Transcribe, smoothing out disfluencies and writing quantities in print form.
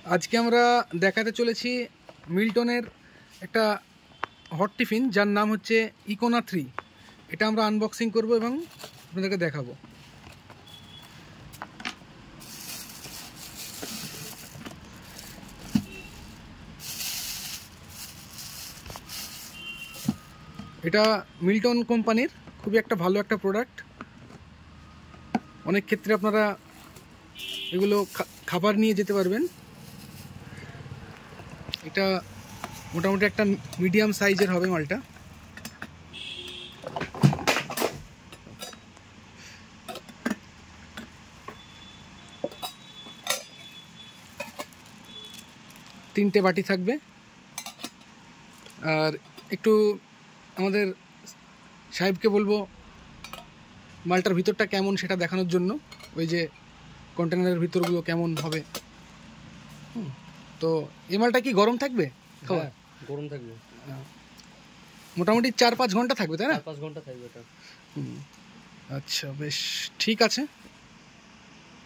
আজকে আমরা দেখাতে চলেছি মিল্টনের একটা হট টিফিন যার নাম হচ্ছে ইকোনা 3। এটা আমরা আনবক্সিং করব এবং আপনাদেরকে দেখাবো। এটা মিল্টন কোম্পানির খুবই একটা ভালো একটা প্রোডাক্ট। অনেক ক্ষেত্রে আপনারা এগুলো খাবার নিয়ে যেতে পারবেন। এটা মোটামুটি একটা মিডিয়াম সাইজের হবে মালটা। তিনটে বাটি থাকবে। আর একটু আমাদের সাহেবকে বলবো মালটার ভিতরটা কেমন সেটা দেখানোর জন্য, ওই যে কন্টেনারের ভিতরগুলো কেমন হবে। তো এই মালটা কি গরম থাকবে? হ্যাঁ, গরম থাকবে। মোটামুটি 4-5 ঘন্টা থাকবে, তাই না? 4-5 ঘন্টা থাকবে এটা। আচ্ছা, বেশ ঠিক আছে।